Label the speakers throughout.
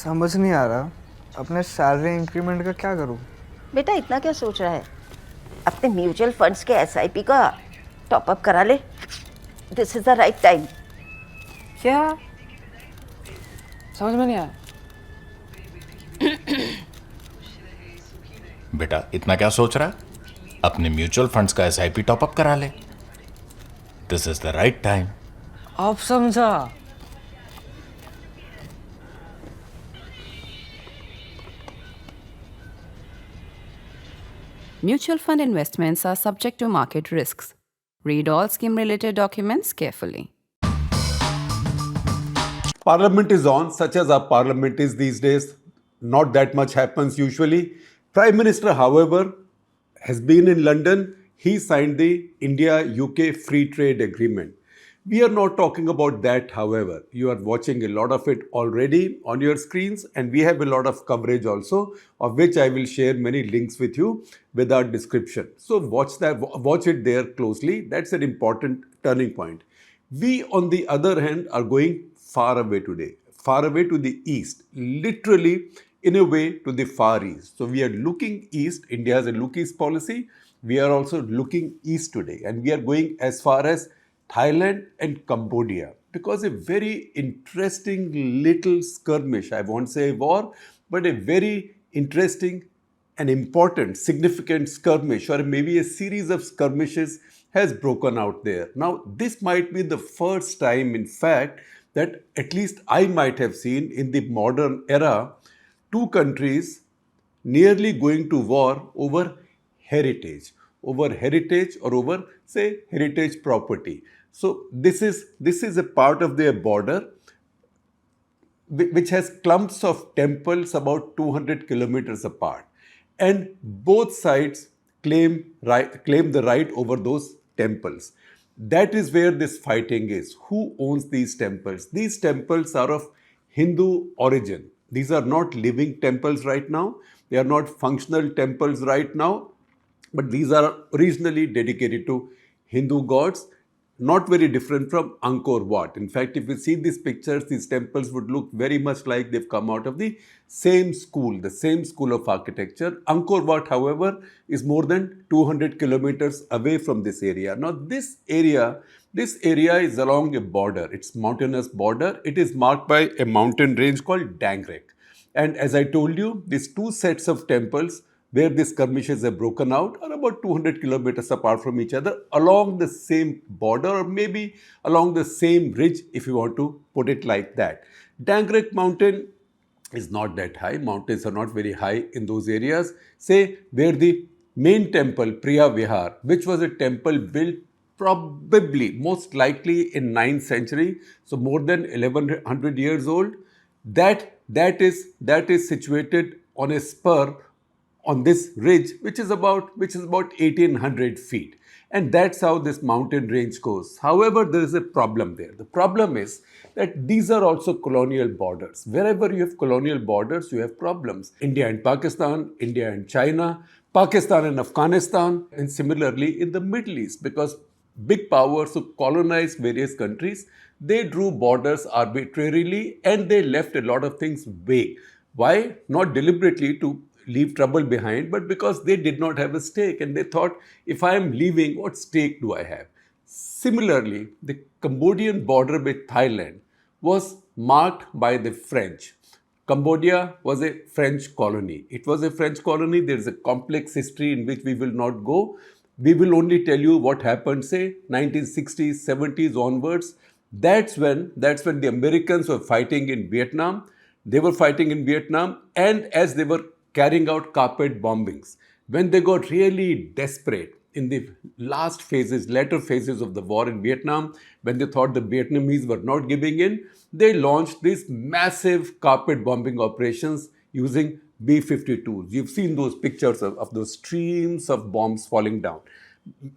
Speaker 1: समझ नहीं आ रहा अपने सैलरी इंक्रीमेंट का क्या करूं।
Speaker 2: बेटा इतना क्या सोच रहा है? अपने म्यूचुअल फंड्स के एसआईपी का टॉप अप करा ले। This is the right time.
Speaker 3: क्या? समझ में नहीं आया।
Speaker 4: बेटा इतना क्या सोच रहा है? अपने म्यूचुअल फंड्स का एसआईपी टॉपअप करा ले। This is the right time.
Speaker 3: अब समझा।
Speaker 5: Mutual fund investments are subject to market risks. Read all scheme related documents carefully.
Speaker 6: Parliament is on, such as our parliament is these days. Not that much happens usually. Prime Minister, however, has been in London. He signed the India-UK Free Trade Agreement. We are not talking about that, however. You are watching a lot of it already on your screens, and we have a lot of coverage also, of which I will share many links with you with our description. So watch it there closely. That's an important turning point. We, on the other hand, are going far away today, far away to the east, literally in a way to the far east. So we are looking east. India has a look east policy. We are also looking east today, and we are going as far as Thailand and Cambodia, because a very interesting little skirmish, I won't say war, but a very interesting and important, significant skirmish, or maybe a series of skirmishes has broken out there. Now, this might be the first time, in fact, that at least I might have seen in the modern era, two countries nearly going to war over heritage or over, say, heritage property. So this is a part of their border which has clumps of temples about 200 kilometers apart, and both sides claim the right over those temples. That is where this fighting is. Who owns these temples? These temples are of Hindu origin. These are not living temples right now. They are not functional temples right now, but these are originally dedicated to Hindu gods. Not very different from Angkor Wat. In fact, if you see these pictures, these temples would look very much like they've come out of the same school of architecture. Angkor Wat, however, is more than 200 kilometers away from this area. Now, this area is along a border. It's mountainous border. It is marked by a mountain range called Dangrek. And as I told you, these two sets of temples where these skirmishes have broken out are about 200 kilometers apart from each other, along the same border, or maybe along the same ridge, if you want to put it like that. Dangrek mountain is not that high. Mountains are not very high in those areas. Say where the main temple, Priya Vihar, which was a temple built probably, most likely in 9th century, so more than 1100 years old, that is situated on a spur on this ridge, which is about 1800 feet. And that's how this mountain range goes. However, there is a problem there. The problem is that these are also colonial borders. Wherever you have colonial borders, you have problems. India and Pakistan, India and China, Pakistan and Afghanistan, and similarly in the Middle East, because big powers who colonized various countries, they drew borders arbitrarily and they left a lot of things vague. Why? Not deliberately to leave trouble behind, but because they did not have a stake, and they thought, if I am leaving, what stake do I have? Similarly, the Cambodian border with Thailand was marked by the French. Cambodia was a French colony. It was a French colony. There is a complex history in which we will not go. We will only tell you what happened, say, 1960s, 70s onwards. That's when the Americans were fighting in Vietnam. They were fighting in Vietnam, and as they were carrying out carpet bombings, when they got really desperate in the later phases of the war in Vietnam, when they thought the Vietnamese were not giving in, they launched these massive carpet bombing operations using B-52s. You've seen those pictures of those streams of bombs falling down.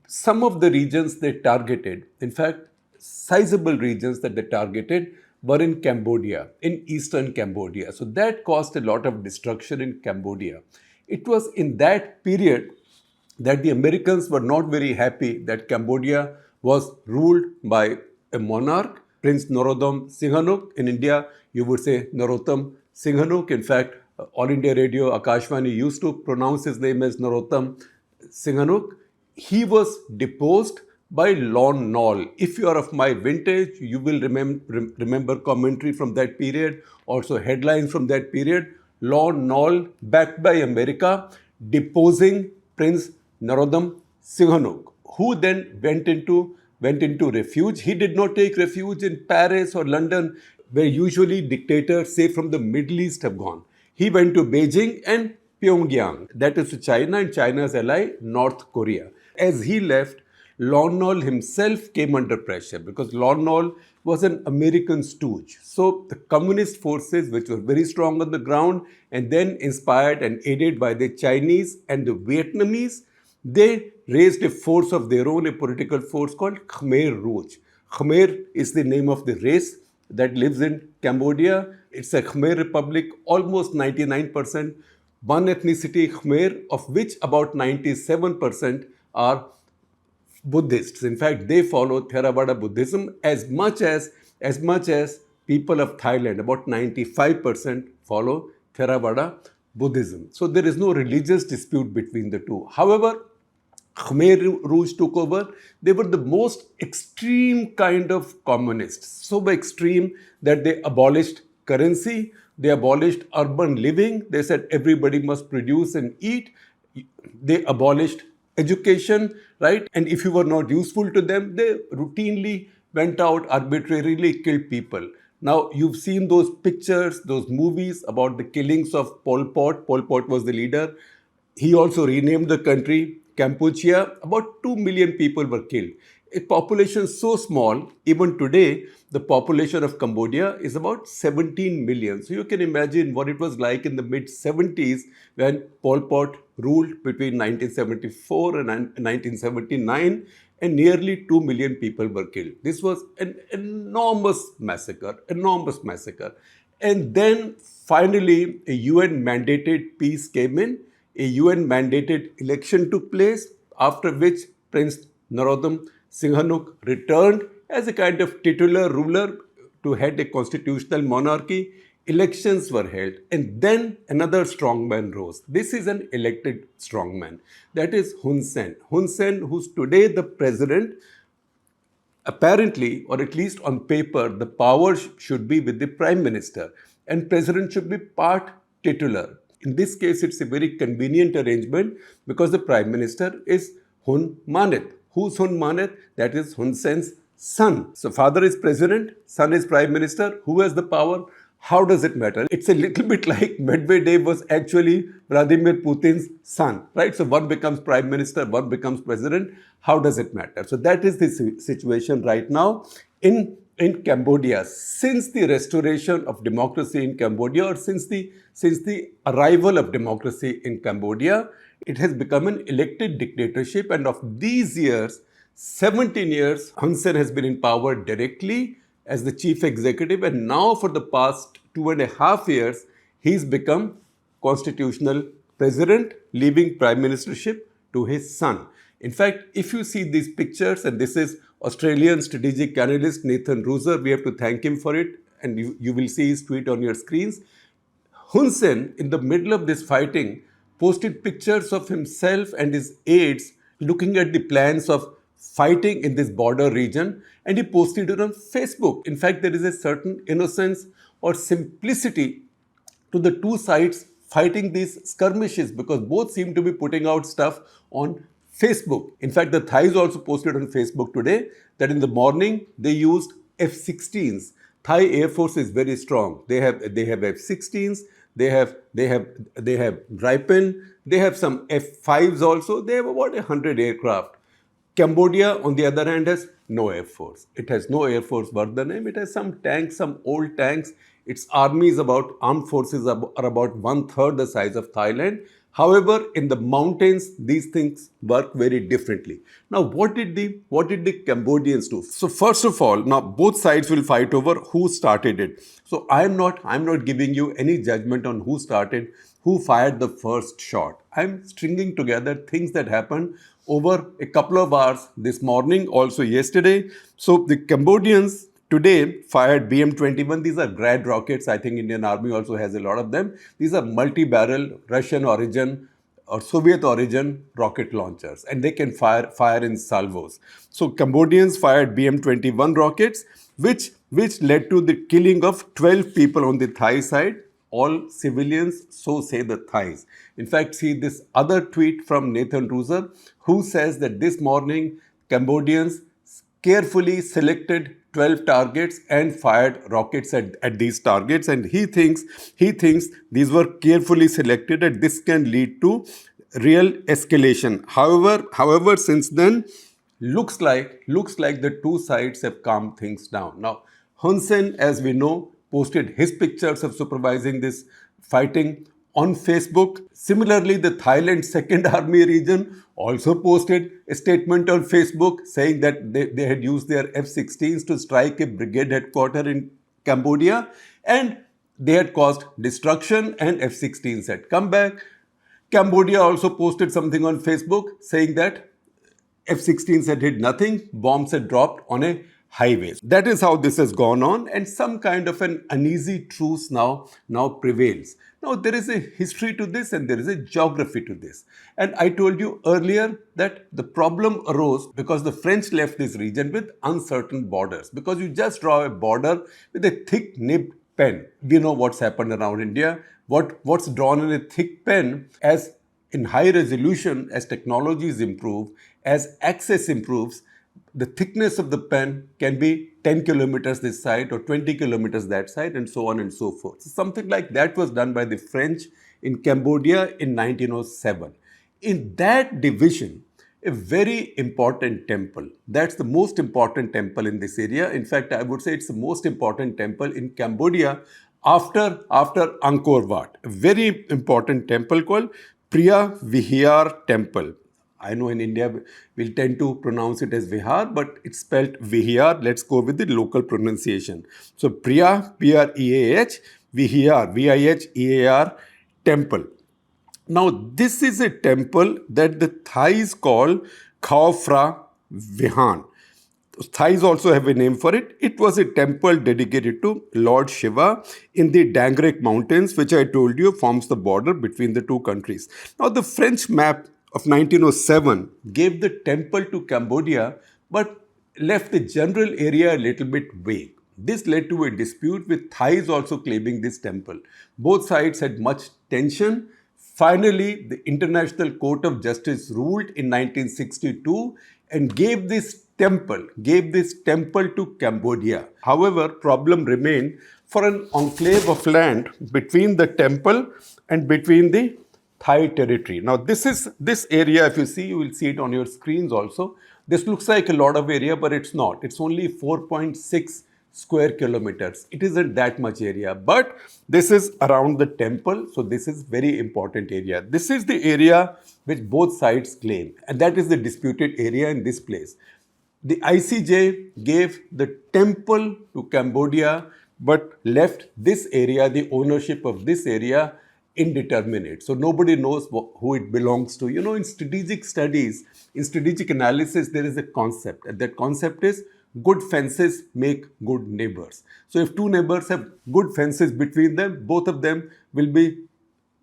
Speaker 6: Some of the regions they targeted, in fact, sizable regions that they targeted, were in Cambodia, in eastern Cambodia. So that caused a lot of destruction in Cambodia. It was in that period that the Americans were not very happy that Cambodia was ruled by a monarch, Prince Norodom Sihanouk. In India, you would say Narottam Singhanuk. In fact, All India Radio, Akashvani used to pronounce his name as Narottam Singhanuk. He was deposed by Lon Nol. If you are of my vintage, you will remember commentary from that period, also headlines from that period. Lon Nol, backed by America, deposing Prince Narodam Singhanuk, who then went into refuge. He did not take refuge in Paris or London, where usually dictators, say from the Middle East, have gone. He went to Beijing and Pyongyang, that is to China and China's ally, North Korea. As he left, Lon Nol himself came under pressure because Lon Nol was an American stooge. So the communist forces, which were very strong on the ground and then inspired and aided by the Chinese and the Vietnamese, they raised a force of their own, a political force called Khmer Rouge. Khmer is the name of the race that lives in Cambodia. It's a Khmer Republic, almost 99%, one ethnicity Khmer, of which about 97% are Buddhists. In fact, they follow Theravada Buddhism as much as people of Thailand. About 95% follow Theravada Buddhism. So there is no religious dispute between the two. However, Khmer Rouge took over. They were the most extreme kind of communists. So extreme that they abolished currency, they abolished urban living. They said everybody must produce and eat. They abolished education, right? And if you were not useful to them, they routinely went out, arbitrarily killed people. Now, you've seen those pictures, those movies about the killings of Pol Pot. Pol Pot was the leader. He also renamed the country Cambodia. About 2 million people were killed. A population so small, even today, the population of Cambodia is about 17 million. So you can imagine what it was like in the mid-70s when Pol Pot ruled between 1974 and 1979, and nearly 2 million people were killed. This was an enormous massacre. And then finally, a UN-mandated peace came in. A UN-mandated election took place, after which Prince Narodam Singhanuk returned as a kind of titular ruler to head a constitutional monarchy. Elections were held, and then another strongman rose. This is an elected strongman. That is Hun Sen. Hun Sen, who's today the president. Apparently, or at least on paper, the power should be with the prime minister, and president should be part titular. In this case, it's a very convenient arrangement because the prime minister is Hun Manet. Who's Hun Manet? That is Hun Sen's son. So father is president, son is prime minister. Who has the power? How does it matter? It's a little bit like Medvedev was actually Vladimir Putin's son, right? So one becomes prime minister, one becomes president. How does it matter? So that is the situation right now in Cambodia. Since the restoration of democracy in Cambodia, or since the arrival of democracy in Cambodia, it has become an elected dictatorship. And of these years, 17 years, Hun Sen has been in power directly as the chief executive, and now for the past 2.5 years, he's become constitutional president, leaving prime ministership to his son. In fact, if you see these pictures, and this is Australian strategic analyst Nathan Ruser, we have to thank him for it, and you will see his tweet on your screens. Hun Sen, in the middle of this fighting, posted pictures of himself and his aides looking at the plans of fighting in this border region, and he posted it on Facebook. In fact, there is a certain innocence or simplicity to the two sides fighting these skirmishes, because both seem to be putting out stuff on Facebook. In fact, the Thais also posted on Facebook today that in the morning they used F-16s. Thai Air Force is very strong. They have F-16s. They have Gripen. They have some F-5s also. They have about 100 aircraft. Cambodia, on the other hand, has no Air Force. It has no Air Force worth the name. It has some tanks, some old tanks. Its armed forces are about 1/3 the size of Thailand. However, in the mountains, these things work very differently. Now, what did the Cambodians do? So first of all, now both sides will fight over who started it. So I'm not giving you any judgment on who started, who fired the first shot. I'm stringing together things that happened over a couple of hours this morning, also yesterday. So the Cambodians today fired BM-21. These are Grad rockets. I think Indian Army also has a lot of them. These are multi-barrel Russian origin or Soviet origin rocket launchers, and they can fire in salvos. So Cambodians fired BM-21 rockets, which led to the killing of 12 people on the Thai side, all civilians, so say the Thais. In fact, see this other tweet from Nathan Ruser, who says that this morning Cambodians carefully selected 12 targets and fired rockets at these targets, and he thinks these were carefully selected and this can lead to real escalation. However, since then, looks like the two sides have calmed things down. Now, Hun Sen, as we know, posted his pictures of supervising this fighting on Facebook. Similarly, the Thailand Second Army region also posted a statement on Facebook saying that they had used their F-16s to strike a brigade headquarters in Cambodia and they had caused destruction and F-16s had come back. Cambodia also posted something on Facebook saying that F-16s had hit nothing, bombs had dropped on a highway. That is how this has gone on, and some kind of an uneasy truce now prevails. Now, there is a history to this and there is a geography to this. And I told you earlier that the problem arose because the French left this region with uncertain borders. Because you just draw a border with a thick-nibbed pen. We know what's happened around India. What's drawn in a thick pen, as in high resolution, as technologies improve, as access improves, the thickness of the pen can be 10 kilometers this side or 20 kilometers that side, and so on and so forth. So something like that was done by the French in Cambodia in 1907. In that division, a very important temple, that's the most important temple in this area. In fact, I would say it's the most important temple in Cambodia after Angkor Wat. A very important temple called Priya Vihar Temple. I know in India we'll tend to pronounce it as Vihar, but it's spelled Vihar. Let's go with the local pronunciation. So Priya, P-R-E-A-H, Vihar, V-I-H-E-A-R, temple. Now this is a temple that the Thais call Khao Phra Vihan. Thais also have a name for it. It was a temple dedicated to Lord Shiva in the Dangrek Mountains, which I told you forms the border between the two countries. Now the French map of 1907 gave the temple to Cambodia but left the general area a little bit vague. This led to a dispute with Thais also claiming this temple. Both sides had much tension. Finally, the International Court of Justice ruled in 1962 and gave this temple to Cambodia. However, problem remained for an enclave of land between the temple and between the Thai territory. Now this area, if you see, you will see it on your screens also. This looks like a lot of area, but it's not. It's only 4.6 square kilometers. It isn't that much area, but this is around the temple. So this is very important area. This is the area which both sides claim, and that is the disputed area in this place. The ICJ gave the temple to Cambodia, but left this area, the ownership of this area, indeterminate. So nobody knows who it belongs to. You know, in strategic studies, in strategic analysis, there is a concept. And that concept is good fences make good neighbors. So if two neighbors have good fences between them, both of them will be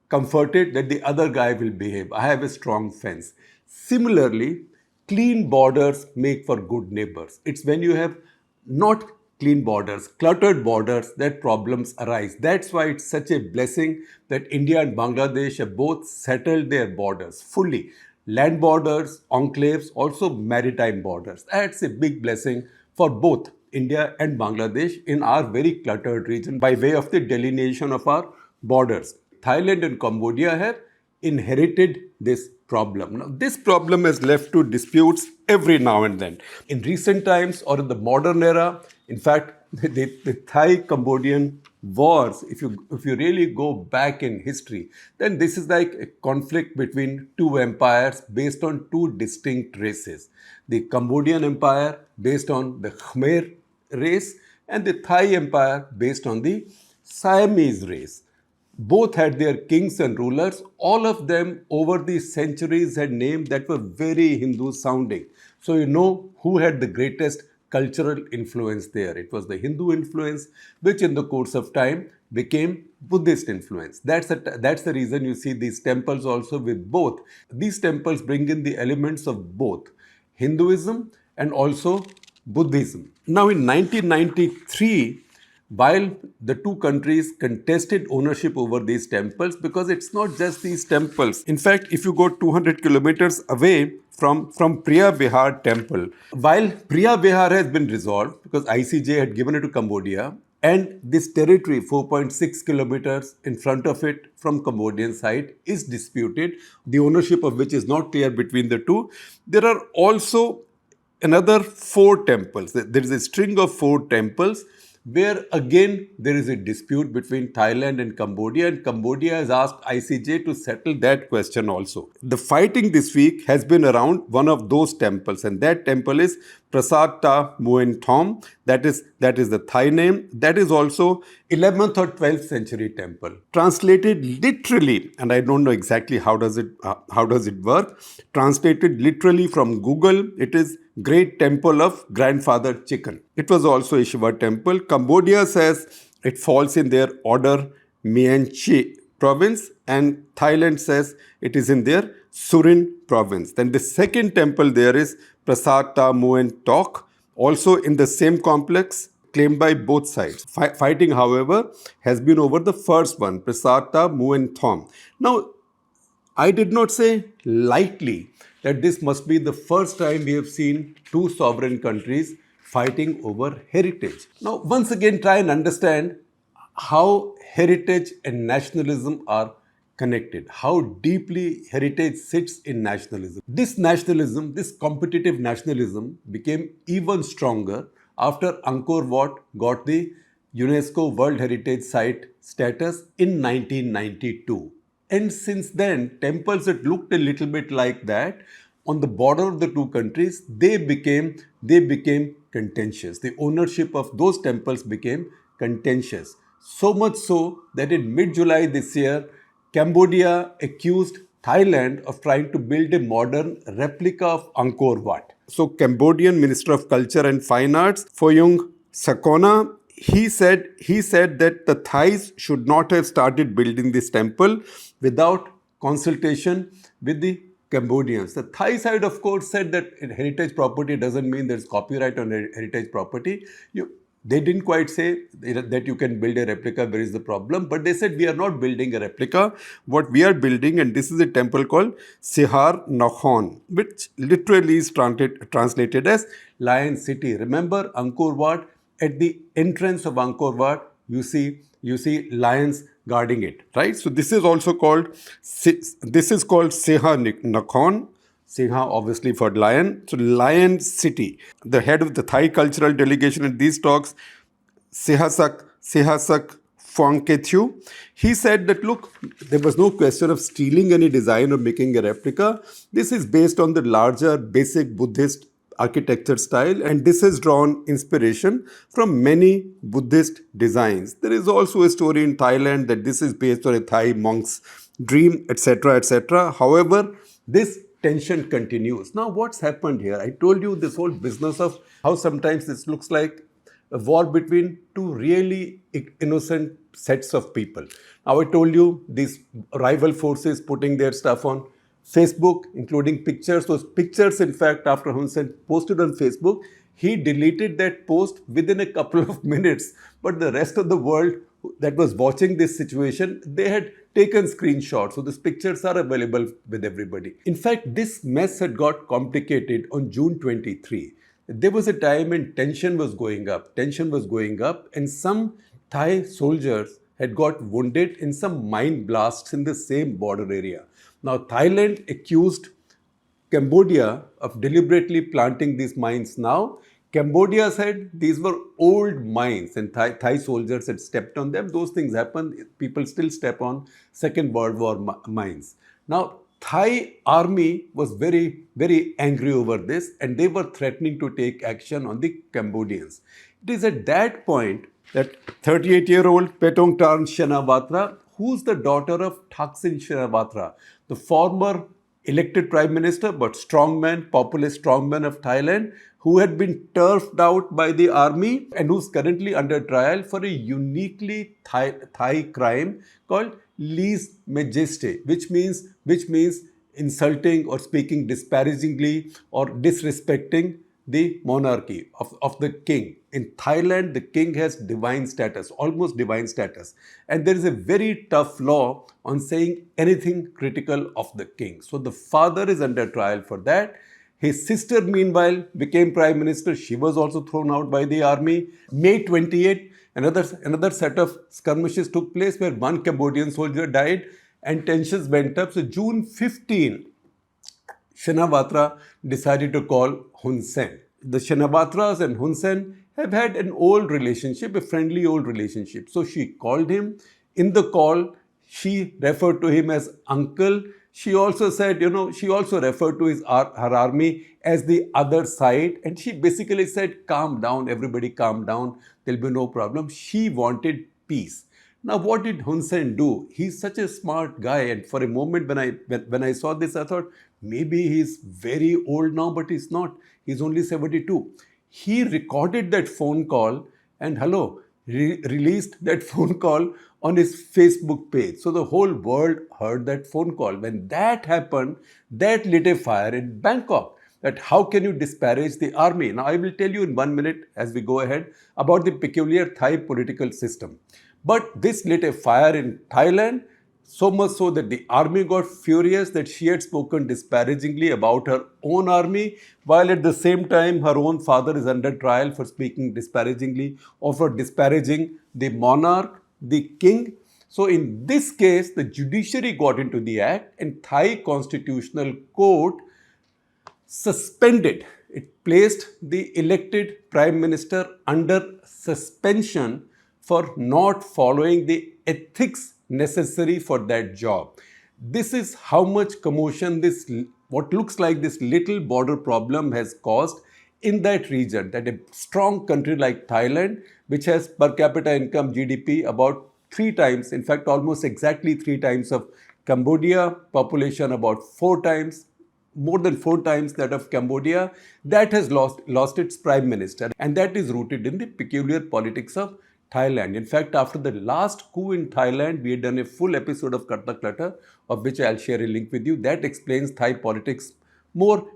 Speaker 6: comforted that the other guy will behave. I have a strong fence. Similarly, clean borders make for good neighbors. It's when you have not clean borders, cluttered borders, that problems arise. That's why it's such a blessing that India and Bangladesh have both settled their borders fully. Land borders, enclaves, also maritime borders. That's a big blessing for both India and Bangladesh in our very cluttered region by way of the delineation of our borders. Thailand and Cambodia have inherited this problem. Now, this problem has led to disputes every now and then. In recent times or in the modern era, in fact, the Thai-Cambodian wars, if you really go back in history, then this is like a conflict between two empires based on two distinct races. The Cambodian Empire based on the Khmer race and the Thai Empire based on the Siamese race. Both had their kings and rulers. All of them over the centuries had names that were very Hindu sounding. So you know who had the greatest cultural influence there. It was the Hindu influence, which in the course of time became Buddhist influence. That's the reason you see these temples also with both. These temples bring in the elements of both Hinduism and also Buddhism. Now in 1993, while the two countries contested ownership over these temples, because it's not just these temples. In fact, if you go 200 kilometers away from Priya Vihar temple, while Priya Vihar has been resolved because ICJ had given it to Cambodia, and this territory 4.6 kilometers in front of it from Cambodian side is disputed, the ownership of which is not clear between the two. There are also another 4 temples. There is a string of 4 temples where again there is a dispute between Thailand and Cambodia has asked ICJ to settle that question also. The fighting this week has been around one of those temples, and that temple is Prasat Ta Mueang Thom. That is the Thai name. That is also 11th or 12th century temple. Translated literally, and I don't know exactly how does it work. Translated literally from Google, it is Great Temple of Grandfather Chicken. It was also a Shiva temple. Cambodia says it falls in their order Mien Chi province, and Thailand says it is in their Surin province. Then the second temple there is Prasat Ta Mueang Tok, also in the same complex, claimed by both sides. Fighting, however, has been over the first one, Prasat Ta Mueang Thom. Now, I did not say lightly that this must be the first time we have seen two sovereign countries fighting over heritage. Now, once again, try and understand how heritage and nationalism are connected, how deeply heritage sits in nationalism. This nationalism, this competitive nationalism became even stronger after Angkor Wat got the UNESCO World Heritage Site status in 1992. And since then, temples that looked a little bit like that on the border of the two countries, they became contentious. The ownership of those temples became contentious. So much so that in mid-July this year, Cambodia accused Thailand of trying to build a modern replica of Angkor Wat. So Cambodian Minister of Culture and Fine Arts, Phoyung Sakona, he said that the Thais should not have started building this temple without consultation with the Cambodians. The Thai side, of course, said that heritage property doesn't mean there's copyright on heritage property. They didn't quite say that you can build a replica, where is the problem? But they said, we are not building a replica. What we are building, and this is a temple called Shekhar Nakhon, which literally is translated as Lion City. Remember Angkor Wat? At the entrance of Angkor Wat, you see lions guarding it, right? So this is also called, Shekhar Nakhon. Singha obviously for lion. So Lion City. The head of the Thai cultural delegation at these talks, Sehasak Phongkethiu, he said that, look, there was no question of stealing any design or making a replica. This is based on the larger basic Buddhist architecture style, and this has drawn inspiration from many Buddhist designs. There is also a story in Thailand that this is based on a Thai monk's dream, etc., etc. However, this tension continues. Now, what's happened here? I told you this whole business of how sometimes this looks like a war between two really innocent sets of people. Now, I told you these rival forces putting their stuff on Facebook, including pictures. Those pictures, in fact, after Hun Sen posted on Facebook, he deleted that post within a couple of minutes. But the rest of the world that was watching this situation, they had taken screenshots. So these pictures are available with everybody. In fact, this mess had got complicated on June 23. There was a time when tension was going up, and some Thai soldiers had got wounded in some mine blasts in the same border area. Now, Thailand accused Cambodia of deliberately planting these mines. Now, Cambodia said these were old mines and Thai soldiers had stepped on them. Those things happen. People still step on Second World War mines. Now, Thai army was very, very angry over this, and they were threatening to take action on the Cambodians. It is at that point that 38-year-old Petongtarn Shinawatra, who's the daughter of Thaksin Shinawatra, the former elected prime minister, but strongman, populist strongman of Thailand, who had been turfed out by the army and who's currently under trial for a uniquely Thai crime called lese majesty, which means insulting or speaking disparagingly or disrespecting the monarchy of the king. In Thailand, the king has divine status, almost divine status. And there is a very tough law on saying anything critical of the king. So the father is under trial for that. His sister, meanwhile, became prime minister. She was also thrown out by the army. May 28, another set of skirmishes took place where one Cambodian soldier died and tensions went up. So June 15, Shinawatra decided to call Hun Sen. The Shinawatras and Hun Sen have had an old relationship, a friendly old relationship. So she called him. In the call, she referred to him as uncle. She also said, she also referred to her army as the other side. And she basically said, calm down, everybody calm down. There'll be no problem. She wanted peace. Now, what did Hun Sen do? He's such a smart guy. And for a moment when I saw this, I thought, maybe he's very old now, but he's not. He's only 72. He recorded that phone call and released that phone call on his Facebook page. So the whole world heard that phone call. When that happened, that lit a fire in Bangkok. That how can you disparage the army? Now, I will tell you in 1 minute as we go ahead about the peculiar Thai political system. But this lit a fire in Thailand, so much so that the army got furious that she had spoken disparagingly about her own army, while at the same time her own father is under trial for speaking disparagingly or for disparaging the monarch, the king. So in this case, the judiciary got into the act and Thai Constitutional Court suspended. It placed the elected prime minister under suspension for not following the ethics necessary for that job. This is how much commotion what looks like this little border problem has caused in that region, that a strong country like Thailand, which has per capita income GDP about 3 times, in fact almost exactly 3 times of Cambodia, population about 4 times, more than 4 times that of Cambodia, that has lost its prime minister, and that is rooted in the peculiar politics of Thailand. In fact, after the last coup in Thailand, we had done a full episode of Clutter, of which I'll share a link with you. That explains Thai politics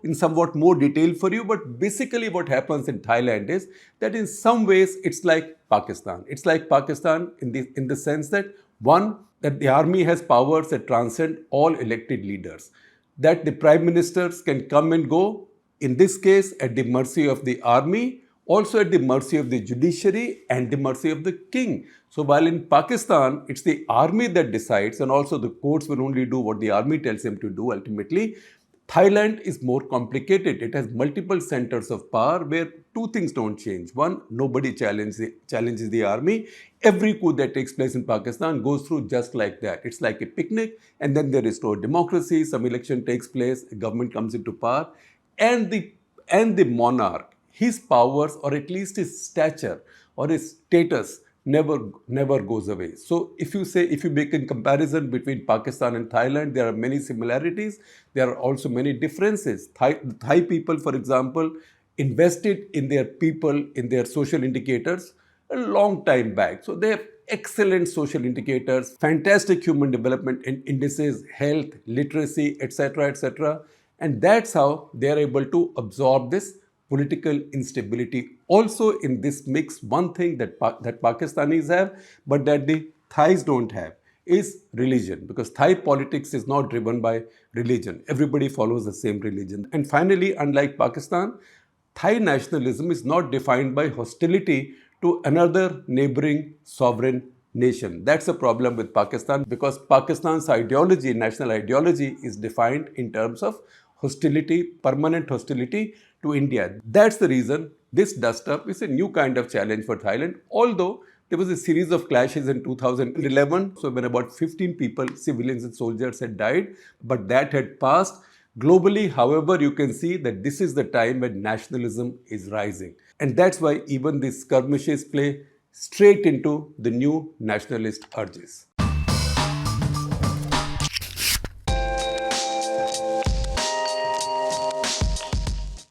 Speaker 6: in somewhat more detail for you. But basically what happens in Thailand is that in some ways it's like Pakistan. It's like Pakistan in the sense that that the army has powers that transcend all elected leaders. That the prime ministers can come and go, in this case at the mercy of the army, also at the mercy of the judiciary and the mercy of the king. So while in Pakistan, it's the army that decides and also the courts will only do what the army tells them to do ultimately, Thailand is more complicated. It has multiple centers of power where 2 things don't change. One, nobody challenges the army. Every coup that takes place in Pakistan goes through just like that. It's like a picnic, and then there is no democracy. Some election takes place, a government comes into power, and the monarch, his powers or at least his stature or his status never goes away. So if you make a comparison between Pakistan and Thailand, there are many similarities. There are also many differences. Thai people, for example, invested in their people, in their social indicators a long time back. So they have excellent social indicators, fantastic human development indices, health, literacy, etc. And that's how they are able to absorb this political instability. Also in this mix, one thing that Pakistanis have, but that the Thais don't have, is religion. Because Thai politics is not driven by religion. Everybody follows the same religion. And finally, unlike Pakistan, Thai nationalism is not defined by hostility to another neighboring sovereign nation. That's a problem with Pakistan, because Pakistan's ideology, national ideology, is defined in terms of hostility, permanent hostility to India. That's the reason this dust-up is a new kind of challenge for Thailand, although there was a series of clashes in 2011, so when about 15 people, civilians and soldiers, had died, but that had passed. Globally, however, you can see that this is the time when nationalism is rising. And that's why even these skirmishes play straight into the new nationalist urges.